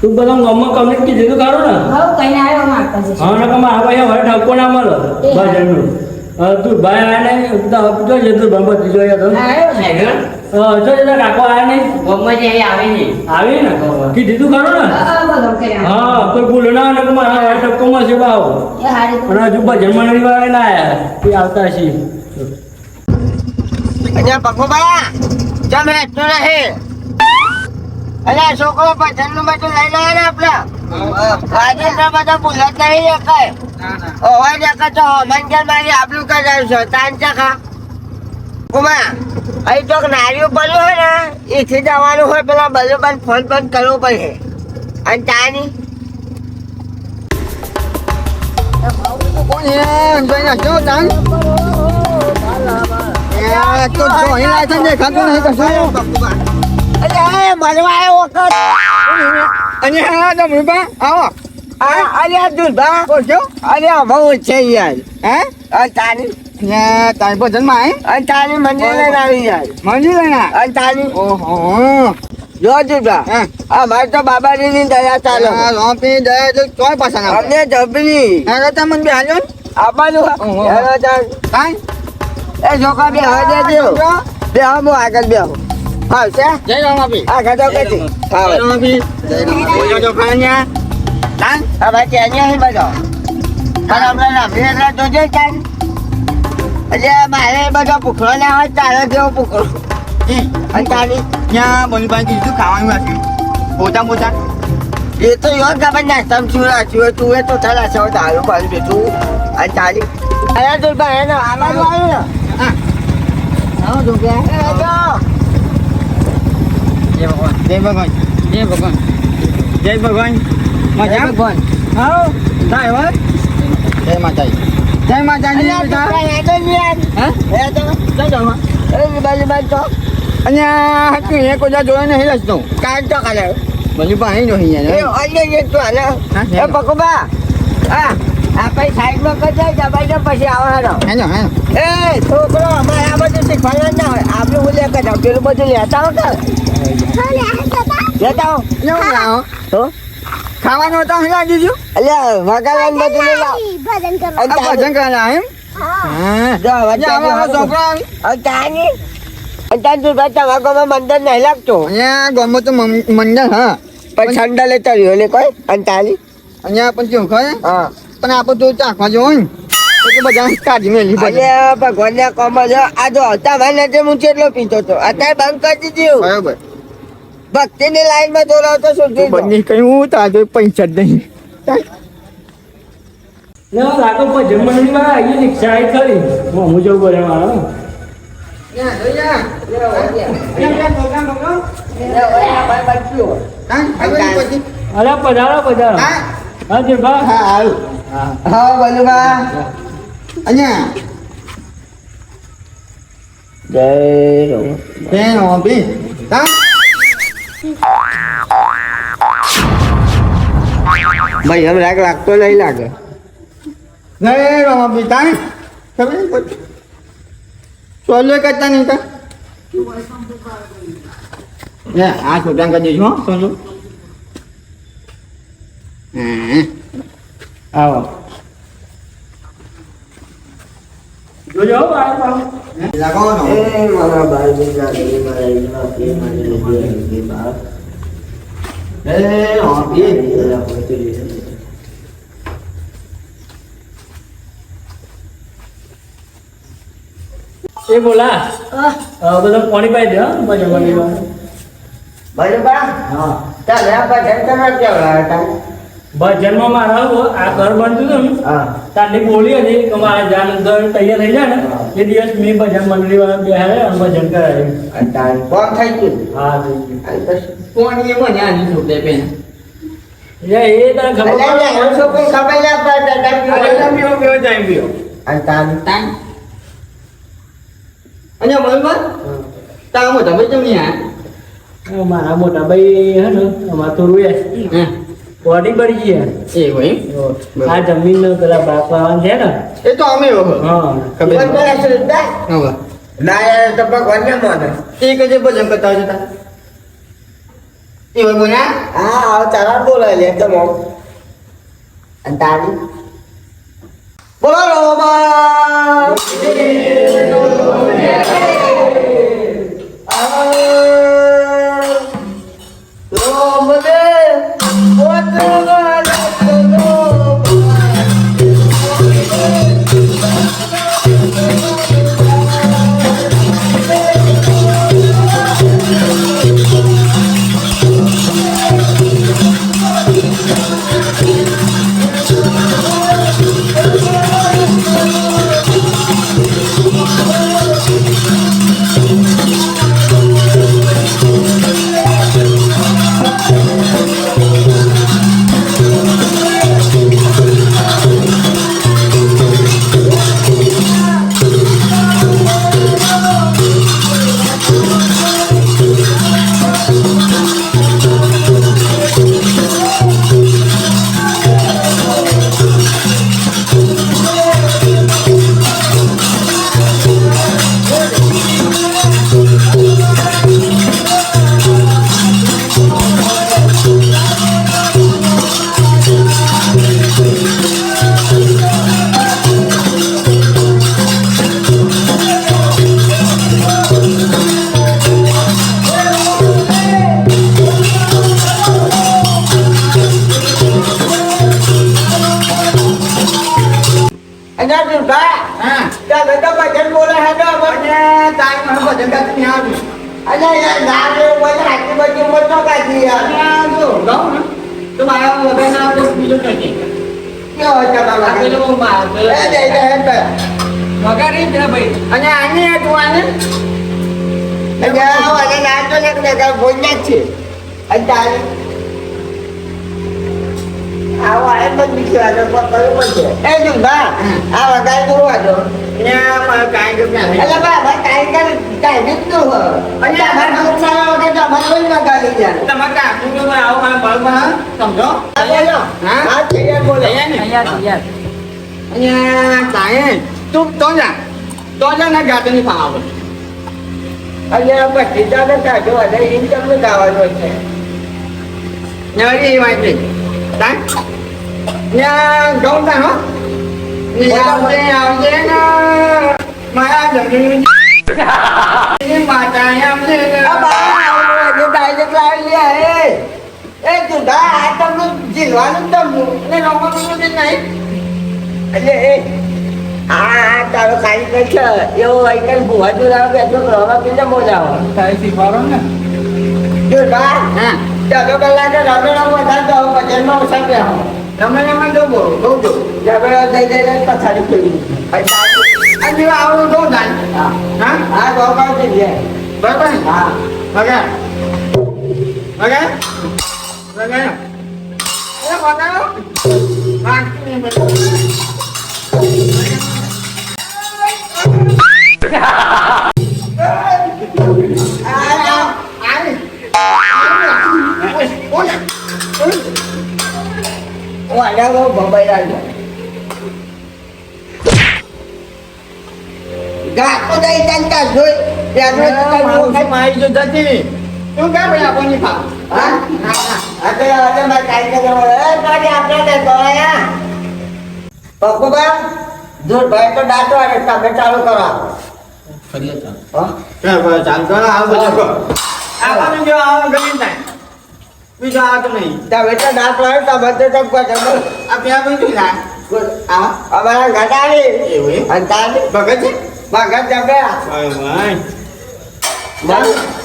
તું બધા ગામમાં કમ્પ્લીટ કીધું તો ખરું ને હવ કઈને આવ્યો મારતા જશે હા ને કમા આવે હવે ઠપકો ના મળે ભજનનું તું ભાઈ આયા ને જો જે તું બંબત જોયા તો આવ્યો ને જો જે કાકો આયા નહીં ગમમાં જે આવી ને આવી ને કીધું તું ખરું ને બોલો કર્યા હા કોઈ ભૂલ ના ને કમા હવે ઠપકોમાં છે બાવ એ હારી તો અને હજુ ભજન મંડળી વાળા ના આયા એ આવતા છે અહીંયા પકોબા જમ હેઠું રહે અલ્યા છોકરો ભજનનું બધું લઈ લે ને આપડે આજે તો બધા ભૂલ જ નહીં એકાય ઓવા દેખા તો હમણાં મારી આપણું કરાયું છે તાન ચખા કુમા અહીં તો નારિયું પડ્યું હોય ને એથી જવાનું હોય પેલા બરોબર ફોન બંધ કરવો પડે અને તાની કોણ હે અંજોઈ નાખ્યો તાન તો જોઈ લાય છે દેખાતો નહીં કશું અલ્યા મળવા આવ્યો વખત અને હા ડમરુબા આવો અલ્યા દુર્ભા બોલજો અલ્યા બહુ છે યાર હે અને તાની ને તારી ભજન માં અને તાની મંદિર લઈને આવી યાર મંજી લેના અને તાની ઓહો જો દુર્ભા હા અમારે તો બાબાજીની દયા ચાલે રોપી દે તો તોય પાછા ના અમને જબરી હવે તમે મને બેહાજો આબાનું હેલો જાન કાઈ એ જોકા બે હવે દેજો બે હું આગળ બે હા છે જય રામાપી આ ગજો કે છે હા રામાપી જય રામાપી જો ખાન્યા તાન હવે ત્યાં અહીં બધો પણ હમણાં રામજી એટલે જોજે કાન એટલે મારે બધો ભૂખરો ના હોય તારે જેવો ભૂખરો અને તારી ત્યાં બોલી પાસે કીધું ખાવાનું રાખ્યું પોતા પોતા એ તો યોર ખબર ના સમજ્યું રાખ્યું હોય તું એ તો થલા છો દારૂ બાજુ બેઠું અને તારી અરે દુર્બા એનો આમાં આવ્યું ને હા આવો જો કે જય ભગવાન જય ભગવાન જય ભગવાન જય ભગવાન મજા ભગવાન આવો થાય હવે જય માતાજી જય માતાજી બેટા હે તો જય બાજુ બાજુ તો અહીંયા હતું એ કોઈ જોયો નહીં રસ્તો કાઢ તો કાલે બોલી પાસે એ નહીં અન્ય તો હાલે એ પકોબા હા આપણે સાઈડમાં કરી દબાઈ દો પછી આવો હેડો હેલો હેલો એ છોકરો અમારે આ બધું શીખવાનું ના હોય આપણે બોલ્યા કરતા પેલું બધું લેતા હો કે લેતા હો તો ખાવાનું હતા હું લાગી છું અલ્યા વગાડવાનું બધું લઈ લાવ ભજન કરેલા એમ હા જો આવો છોકરો આવી તાની તાન તું તમારા ગામમાં મંદિર નહીં લાગતો અહીંયા ગામમાં તો મંડળ હા પણ ઠંડા લેતા રહ્યો લે કોઈ અને તાલી અહીંયા પણ કેવું ખરે હા પણ આપણે તો ચાખવા જો ને એટલે બધા કાઢી મેલી બધે અલ્યા ભગવાનના કોમમાં જો આ જો તમારા નજર હું કેટલો પીતો હતો અત્યારે બંધ કરી દીધું બરાબર ભક્તિની લાઈનમાં દોડાવતો સુધી બંને કહ્યું તાજો પૈસા જ નહીં ને લાગો ભજન મંડળી વાળા આવી રિક્ષા આવી ખરી હું જવું પડે મારો અરે પધારો પધારો હા જે બા હા બોલુબા અહીંયા જય ભી હા ભાઈ એમ લાગતો નહીં લાગે નહીં રમાભી તાને ખબર નહીં પડતી સોલો કરતા નહીં તા ને આ છોકરા કરી દઈશું હો સોલો આવો જોજો લગાવો એ મારા બાળજી ગાડી મારા ઈના કે મારી લીધી બાપ એ રમાભી એ બોલા બધા પાણી પાઈ દે હા ભજન મંડળી વાળા બોલુબા હા ચાલ આ ભજન તમે કેવડા હતા ભજનમાં મારા આ ઘર બનતું હતું ને હા તારની બોલી હતી કે મારા જાન અંદર તૈયાર થઈ જાય ને એ દિવસ મેં ભજન મંડળી વાળા બેહાડે અને ભજન કરાવ્યું અત્યારે કોણ થઈ ગયું હા થઈ ગયું કોણ એ મને આની છોકરે બેન એ તને ખબર પડે છોકરી ખબર ના પડે તાન અને બરોબર તામો તમે કેમ નહીં મારા મોટા ભાઈ હે ને અમારે થોડું હા બોડી પડી ગઈ એ હોય આ જમીન પેલા બાપા છે ને એ તો અમે હા ખબર હવે ના યાર તો ભગવાન ને માને એ કજે ભજન કરતા હતા એવું બોલ્યા હા તારા બોલાય લે તો મોમ અને તારી બરોબર હા ત્યાં બધા ભજન બોલે હે તો અને તારી મને ભજન ગાતું નહીં આવડ્યું. અરે યાર ના રે બોલે આટલી બધી ઉંમર તો કાઢી યાર અને જો ગાઉં ને તો મારા વગર ના તો બીજો કઈ કેવો છે બાબા એ દે દે હે તો વગાડી પેલા ભાઈ અને આની આ તું આને અને આ ના તો ને કે બોલ્યા જ છે અને તારી આવો આ બધું વિચાર કરું પડશે એ જો બા આ વગાડ દો વાજો ને મારે કાંઈ ગમ ના અલા બા ભાઈ કાઈ દીધું હો અને આ ભાઈ સારા વગર તો મને લઈ નગાડી જાય તમારે કાકુ કે ભાઈ આવો મારા બળમાં સમજો આ બોલો હા? હા તૈયાર બોલો તૈયાર ને અને તાએ તું તો જા ને ગાતો નહીં ફાવે અહીંયા પછી ચાલે કાઢો અને ઇન્કમ નું ગાવાનું છે ને વળી એ વાત નહીં તાય ને ગાઉં તા હો ને આવજે ને મારા જમીન માતા આવજે આ બા આજે ડાયરેક્ટ લાવી લે એ તું દા આ તમને જીલવાનું તમને ને રમવાનું નહીં એટલે એ આ તારો કાઈ છે એવો આઈકલ ભુવા જોડાવ બેઠો રવા પીને મોજા આવે તારી શીખવાડો ને જો બા હા ચાલો કલાકે રમે રમ વધારે તો ભજનમાં ઓછા બે આવો તમે એમાં જો બહુ જો જબરે દઈ દઈને પછાડી પડી આ જેવા આવું બહુ દાન હા હા હા ગોપાલ છે બરાબર ને? હા વગર વગર વગર એ વગર વાંચી વાડા બહુ બબાઈ લાગ્યો ગાતો દઈ તંતા જોઈ ત્યાં મારી જો જતી તું ક્યાં ભાઈ આપણને ફા હા આ તો આજે મારે કાઈ કરે એ કાઢી આપણે દે ગોયા પપ્પા જો ભાઈ તો ડાટો અને તમે ચાલુ કરો હા ચાલ કરો આવ બધો આપણને જો આવ ગમી થાય બીજો આવતો નહીં તમે તો દાંત લાવ્યો તો બધે તો કોઈ આ પ્યા બધું ના આ અમારા ઘટાડી એવું એમ? અને તારી ભગત છે ભગત જમે ભાઈ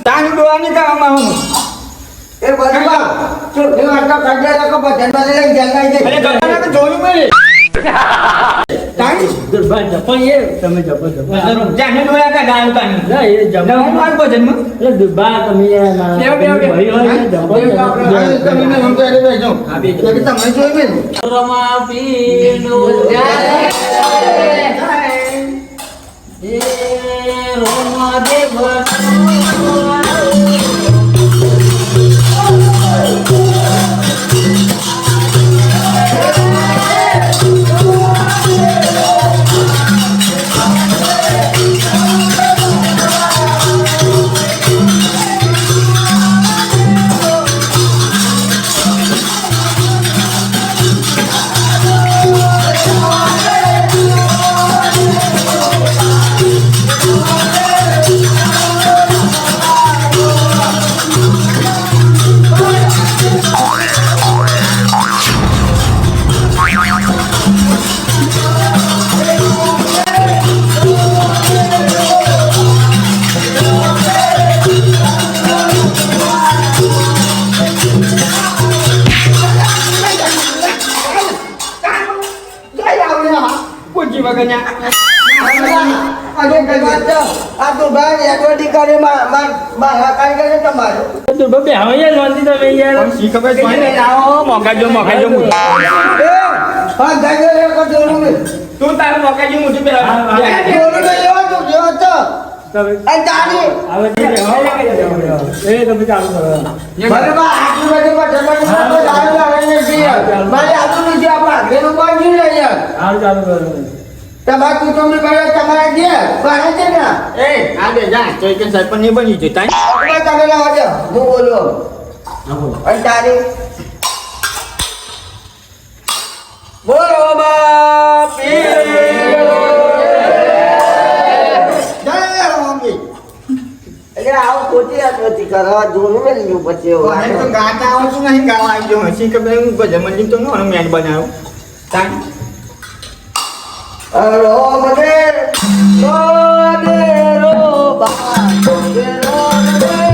તાની ડોવાની કામમાં હું એ બધું બા ચોથી વાટકા કાઢ્યા રાખો ભજન માં લઈને જલ્દી જઈ અરે ગપ્પાના તો જોયું મેં તાની ભાઈ જપણ એ તમે જપો જાને ડોયા કા ગાયું તાની ના એ જપો જવાનું માર ભજનમાં એટલે દુબા તમે યાર મારા બેવ. ભાઈ હોય ને જપો તમે મેં સમજાય રે બેજો તમે જોઈ મેં રમા પીનું જય હે રોમા દેવ પૂછી વગરના અરે કઈ વાત છે આ તો ભાઈ એડવર્ટી કરે મારા કારીગર તમારો દુબા બે હવે યાર લોંધી તમે યાર પણ શી ખબર છે ને આવો મોકાજો એ હા ગાય રે કો જોરું ને તું તારું મોકાજો મોટી પે જોરું ને એવો તો જેવો તો તમે આ તારી આવે છે એ તમે ચાલુ કરો બરાબર આટલું બધું ભજન માં તો દારૂ આવે ને જી મારે આટલું નથી આપા ઘેરું બાંધી લે યાર હાલ ચાલુ કરો તમાર કુટુંબી ભાઈ તમારા જે બહાર છે ને એ આ દે જા ચોઈ કે સરપંચ ની બની છે તાઈ આપણે તમે લાવો છો હું બોલું અને તારી બોલો બાપ જય મમ્મી એટલે આવું ખોટી આત્મહત્યા કરવા જોનું મેં લીધું પછી એવું મને તો ગાતા આવતું નહીં ગાવા આવજો હસી ખબર હું ભજન મંદિર તો નો મેન બનાવ્યો તાઈ રો મને રો બા રો મને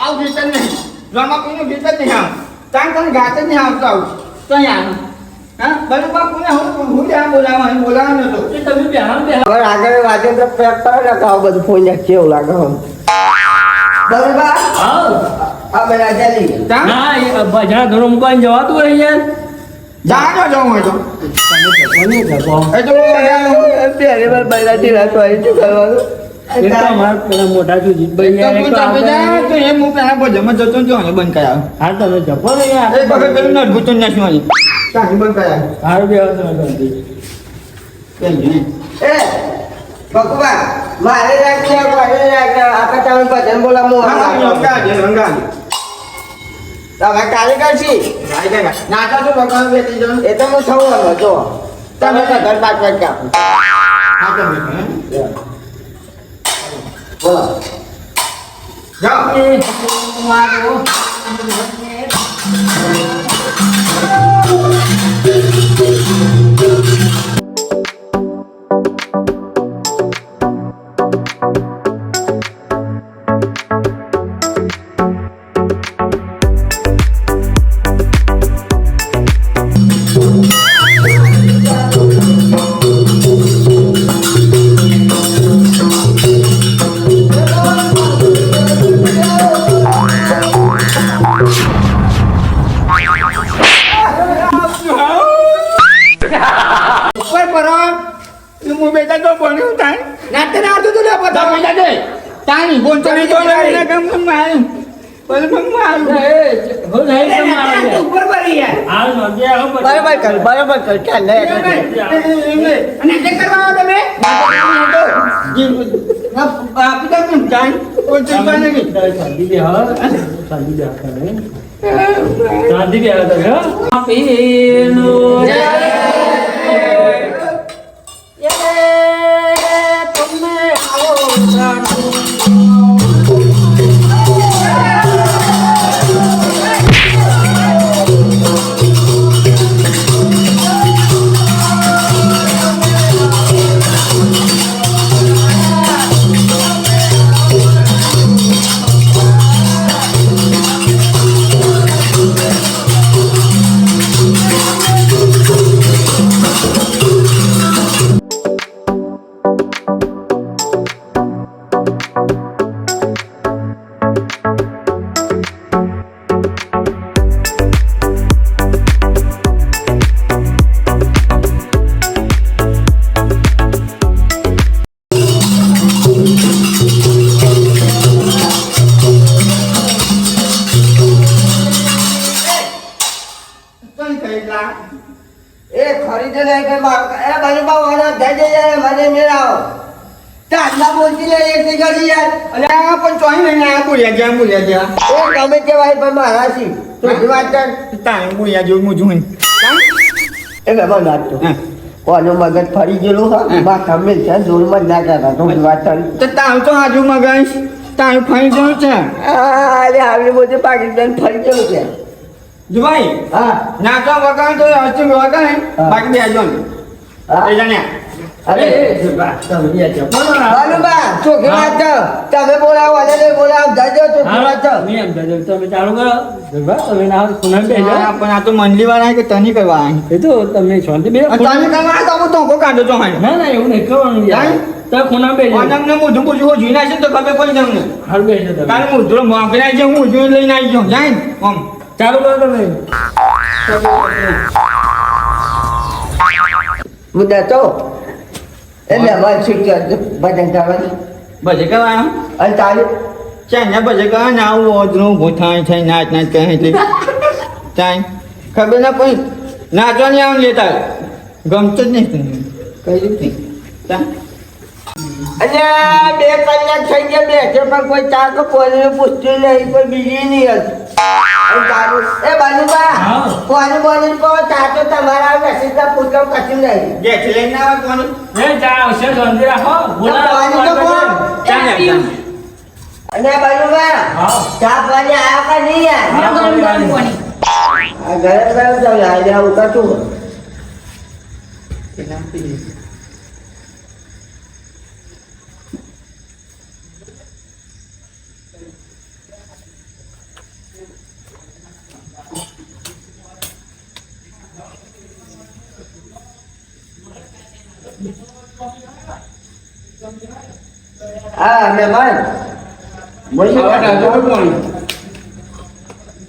આવ ભીતર નહીં રામા કોઈનું ભીતર નહીં આવ તાણ તને ગાતે નહીં આવતો આવું તો અહીંયા હા બધું બાપ કોને હું ત્યાં બોલાવા નતો એ તમે બે હાલ બે હવે આગળ વાગે તો પેક પર લગાવ બધું ફોન કેવું લાગે હમ બરોબર હાલ આ બેના ચાલી તાણ ના એ ભજના ધોરણ મૂકવાની જવાતું હોય યાર જાણો જાઉં હોય તો કોને જપો એ તો પહેલી વાર બૈરાથી રાતો આવી શું કરવાનું એ તો અમાર પેલા મોટા છું જીતભાઈ યાર તું ચાપે જા તો એમ હું પેલા ભજનમાં જતો જો ને બંધ કરાવ હાલ તમે જપો ને યાર એક વખત પેલું નડભૂત નાખવાની ચાલી બંધ કરાવ હાલ બે હાલ તમે જલ્દી એ બકુબા મારે રાખજે આપણે તમે ભજન બોલા હું તમે કારીગર છી નાતા તો ભગવાન બેઠી જાઉં એ તો હું થવાનું જો તમે તો ઘર પાછળ ક્યાં હા તમે બોલો જાઓ ઉપર પરો હું બેટા તો ભણ્યું થાય નાતે ના આવતું તું લે બધા બેટા દે તાણી બોલ ચડી જો ને ગમ ગમ મારું બોલ ગમ મારું હો નહીં તમે આવે ઉપર પરી યાર હાલ નોંધી આવો બરાબર કર ચાલ લે અને તે કરવા આવો તમે આપી દો કેમ તાણ કોઈ ચિંતા નહીં શાંતિ બે હા શાંતિ બે હા શાંતિ બે હા તમે હા પીનું જય એ બાજુબા વાળા થઈ જઈએ મને મેળાવો ચાંદા બોલતી લે એક કરી યાર અરે આ પણ ચોઈ નહીં આ બોલ્યા જ્યાં એ ગમે તે ભાઈ પણ મારા છી તું વાત કર તારે બોલ્યા જેવું હું જોઈને એ ગમે નાખતો કોનું મગજ ફરી ગયેલું હા બા ગમે છે જોરમાં જ ના કરતા તું વાત કર તો તારું તો આજુ મગાઈશ તારું ફાઈ ગયું છે અરે આવી બધું પાકિસ્તાન ફરી ગયેલું છે જુભાઈ હા નાચો વગાડ તો હસ્તી વગાડ બાકી બે જોન એ જાણ્યા અરે બાલુબા ચોખી વાત કર તમે બોલાવો અને નહીં બોલાવો જજો ચોખી વાત કર તમે ચાલુ કરો તમે ના ખૂણા બેસો પણ આ તો મંડલી વાળા કે તની કરવા એ તો તમે શાંતિ બે તની કરવા તો હું તો કાઢો તો હાય ના ના એવું નહીં કરવાનું યાર તમે ખૂણા બેસો અનમને મોઢું પૂછ્યું જોઈ નાખશે તો ખબર પડી તમને હાલ બેસો તમે કારણ મોઢું મોકલાય છે હું જોઈ લઈને આવી જાઉં જાય આમ ચાલુ કરો તમે મુદ્દા તો એટલે અમારે શું ભજન કરવાનું ભજે કરવાનું અને તારું ચાય ને ભજે કરવાનું આવું ઓદરું ઊભું થાય છે નાચ નાચ કહે એટલે ચાય ખબર ના પડી નાચવાની આવું લેતા ગમતું જ નહીં કહ્યું નહીં અલ્યા 2 કલાક થઈ ગયા બેઠે પણ કોઈ ચા તો કોઈને પૂછતું નહીં કોઈ બીજી નહીં હતી અને તારું એ બાજુબા હા. કોને બોલે કહો ચા તો તમારા નસીબ ના પૂછો કશું નહીં ગેસ લઈને આવે કોને એ ચા આવશે શાંતિ રાખો પાણી તો કોણ? ચા ને અને બાજુબા હા. ચા પાણી આયા કા નહીં યાર ગરમ ગરમ પાણી આ ગરમ ગરમ ચાલે આજે આવું કશું હા મહેમાન બોલી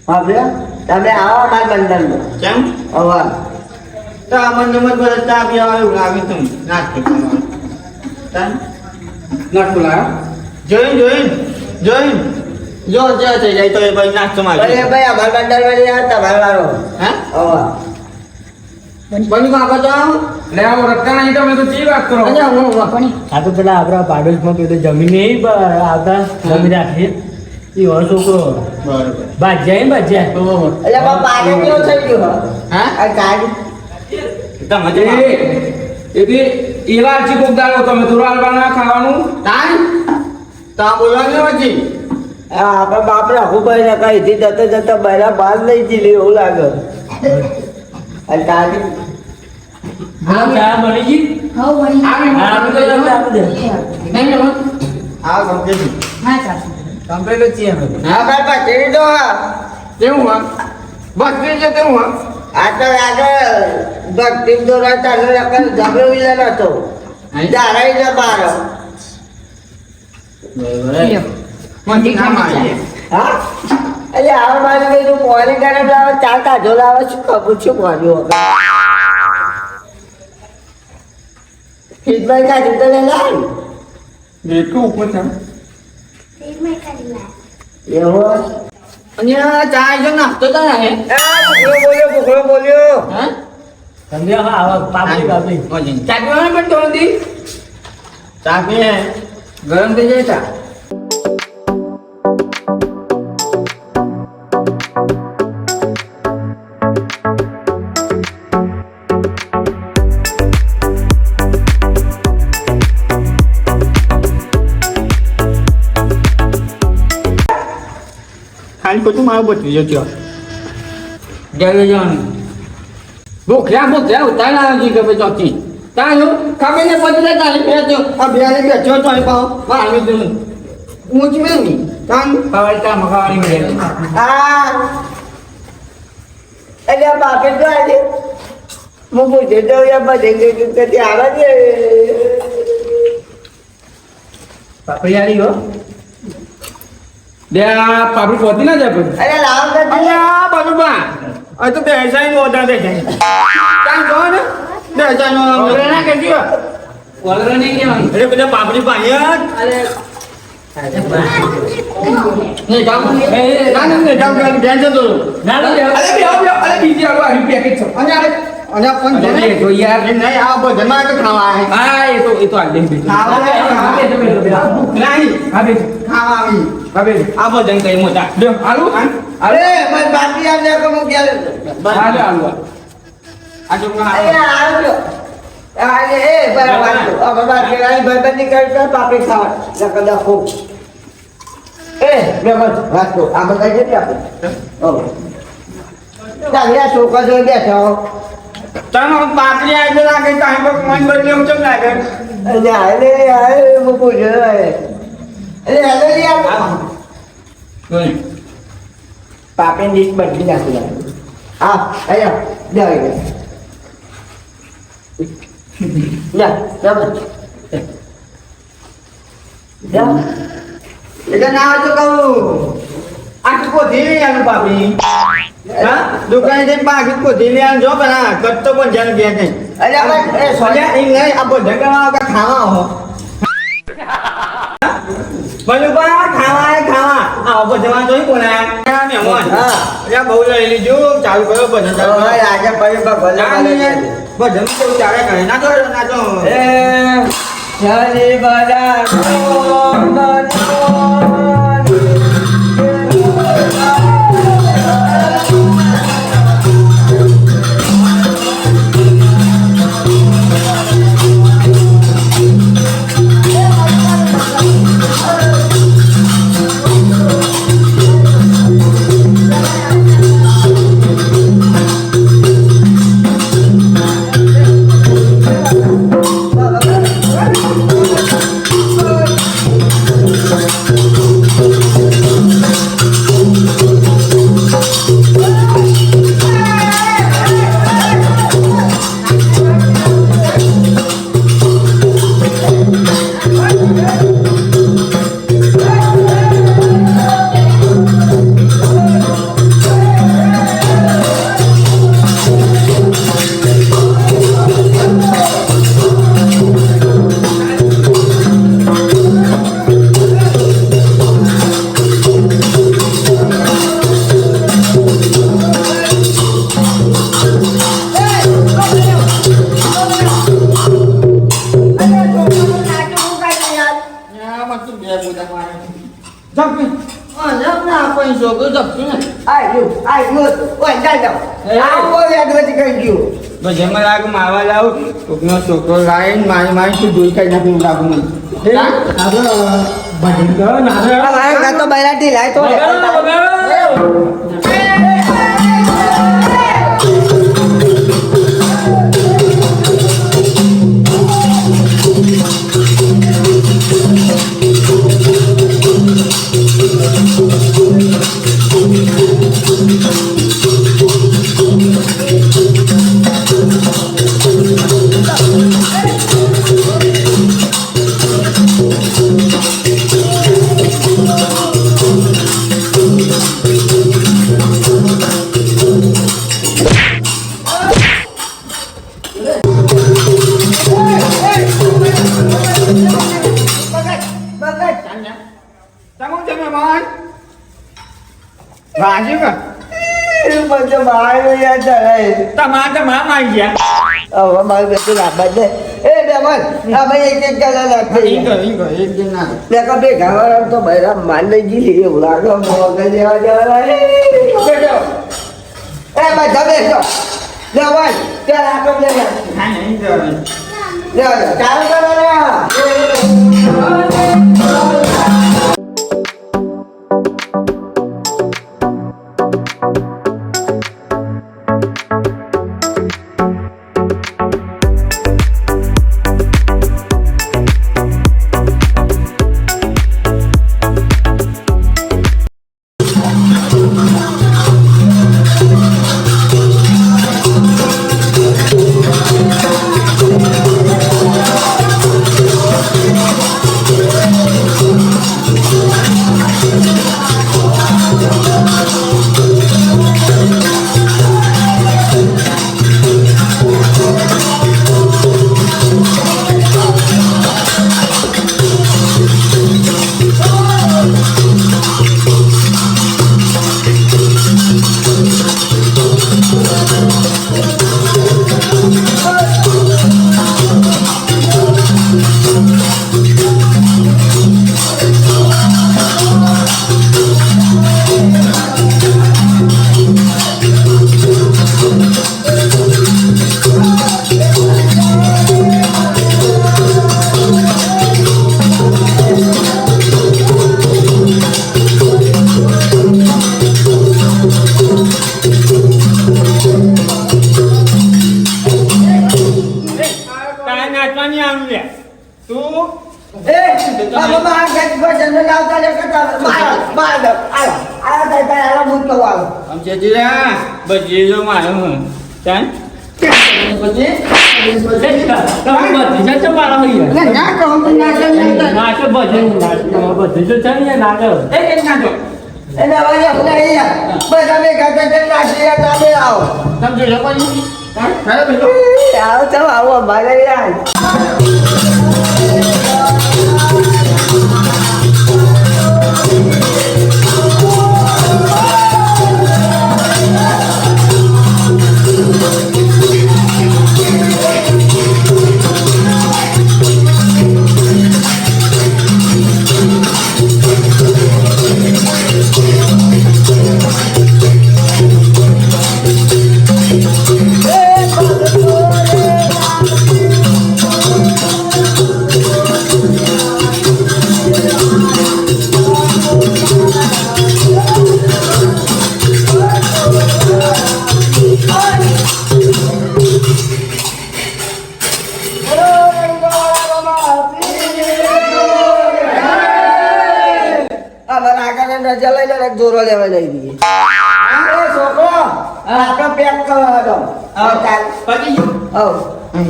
આપણે તમે આવો અમારા બંધનમાં કેમ હવે તો આ મને મત બોલે ચા પીવા એવું લાગે તમે નાચ કરવાનું નાચ બોલા જોઈન જો થઈ જાય તો એ ભાઈ નાચ અરે તમારે ભાઈ અમારા બંધનમાં યાર તમારો વાળો હા હવે બની બાબા તો લે આવો રખતા નહીં તમે તો ચી વાત કરો આ તો પેલા આપણા પાડોશમાં પેલો જમીન નહીં આવતા જમીન રાખીએ એ હોય છોકરો બરોબર બાજ્યા બાજ્યા એટલે બાપા પાણી કેવું થઈ ગયું હા આ ગાડી તમે એથી એવા છે કોક દાડો તમે થોડું હાલવાના ખાવાનું તાન તા બોલવાનું નથી આપણા બાપ રાખુભાઈ ને કઈ થી જતા જતા બહેરા બહાર લઈ જઈ એવું લાગે અને ગાડી ચા બની ગઈ હવ વળી હા, આપી દે, આપી દે. આ કમ્પ્લીટ હા ચાલ કમ્પ્લેટ જ છીએ અમે હા ભાઈ પચડી દો કેવું હા બસ થઈ છે તેવું હા આ તો આગળ ભક્તિ દોરા ચાલુ રાખે જબરો વિલન હતો જારાઈ ને બાર મંદી કામ આવી હા એટલે આ મારી કીધું પોણી ગરમ લાવે ચાર કાઢો લાવે શું ખબર શું કર્યું ફીટભાઈ કાઢી તો લે લાવ બેઠો ઉપર છે એવો અને આ ચા જો નાખતો તો ને બોલ્યો બોલ્યો હા સમજ્યા હા આવા પાપડી પાપડી ચા પીવાનું પણ તો નથી ચા પીએ ગરમ થઈ જાય ચા ખાલી બધું મારું બચી જજો જલ્દી જવાનું ભૂખ્યા ઉતારા નથી ખબર ચોથી તારું ખબર ને પછી તારી બેઠો આ બેને બેઠો તો અહીં પાવ મારી દઉં ઊંચ મેં નહીં કામ પાવડતા મગાવાની મળે હા એટલે આ બાપે તો આજે હું પૂછે તો યાર બધે ગયું કે તે આવે છે પાપડી આલી હો લે આ પાપડી પહોંચી ના જાય પછી અરે લાવ નથી અલ્યા બાબા આ તો બેસાઈ નો ઓર્ડર દે જાય કામ જો ને બેસાઈ નો ઓર્ડર ના કરજો વલરો નહીં કહેવાનું અરે બધા પાપડી પાયા અરે નહીં કામ ના કામ બેન જતો ના ના અરે બે અરે બીજી આલો આવી પેકેજ છે અને અરે અને પણ છે ને, અરે તો યાર. એ નહીં આ ભજનમાં તો ખાવા આવે. હા એ તો હાલ દે બેજો. ખાવા આવે, ભૂખ નહીં, હા બેજો. ખાવા આવી. હા બેજો. આ ભજન કઈ મોટા. લ્યો આલુ. અરે મારી બાકી આ લે કમો કે હા લે આલુ. આ છોકરા આલુ. છોકરા જોઈ બેઠો તને બાપરી આજે લાગે કાંઈ પણ મન બદલ્યું કેમ લાગે? પાપે ડીશ બદલી નાખી હા અહીંયા એટલે ના હોય તો કહું આખી કોથી લઈ આનું બાપરી. હા દુકાને જઈને બાકી કોથી લઈ આનું જો પણ હા કટતો પણ જાણ ગયા નહીં. સોજા એમ નહીં આ ભજન કરવા વગર ખાવા હો બલુબા ખાવા આવો ભજવા જોઈ બોલાયા મહેમાન. હા. એટલે બહુ લઈ લીધું ચાલુ કરો ભજન ચાલુ કરો. આજે ભાઈ ભગવાન ભજન કેવું ચાલે કરે ના તો શનિ ભજનમાં લાગુ માવા લાવું કોકનો છોકરો લાવીને મારી તું દૂર કરી નાખું લાગુ મને. ભજન કરો નાનો તો બૈરાટી લાય તો વાંચ્યું કે બધું બહાર યાદ ધરાય તમારા મામા આવી ગયા. હવે મારું બેટું લાભ દે એ બેમન આ ભાઈ એક ગલા લાગતી એક દિન ના દેખા બે ગાવા તો બૈરા માન લઈ ગઈ એવું લાગે મોગલ જેવા જવા એ બધા બેસો જવાન ચાલ આટો લે હા નહીં જવાનું. ચાલુ કરો રે નહીં આવું લે તું એ બાબા આ ગેટ પર જન્મ લાવતા લે કરતા બાર આ તાઈ આલા મુત કહો આવો આમ છે જીરા બજી જો મારે હું ચાલ બજી તમે બધી જતો મારા હોય ના ના કહો તો ના કહો નાટક ભજન નાટક બધી તો છે ને નાટક એક ના જો એટલે હવે આપણે અહીંયા બધા મે ગાતા તે નાચી તમે આવો સમજો લો કોઈ હા બેલો આવો તો આવો અમારે યાર રજા લઈ લે જોરો લેવા લઈ દઈએ એ છોકરો આપણે પેક કરવા દો ચાલ પતી ગયું આવ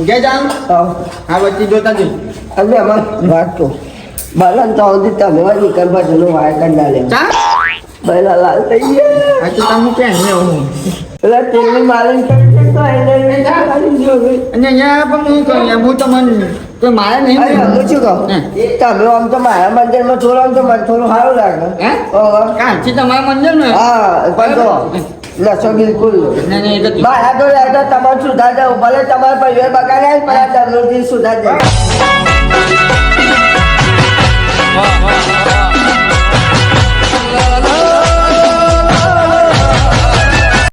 કે જામ આવ આ બચ્ચી જોતા જઈ અલે અમાર વાત તો બાલન તો આવતી તમે વાળી કરવા જનો વાય કંડા લે ચા બૈલા લાલ થઈ ગયા આ તો તમે કે ને હું પેલા તેલની માલન કરી તો એને ખાલી જો અને અહીંયા પણ હું કહું હું તમને તો મારે નહીં અરે હું શું કહું તમે આમ તો મારા મંદિરમાં થોડું આમ તો મને થોડું સારું લાગે હે કાંચી તમારા મંદિર ને હા પણ તો લસો બિલકુલ ના ના એટલે મારા તો રહેતા તમારે સુધાર જાવ ભલે તમારા પરિવાર બગાડ્યા પણ આ દરરોજ સુધાર જાય હા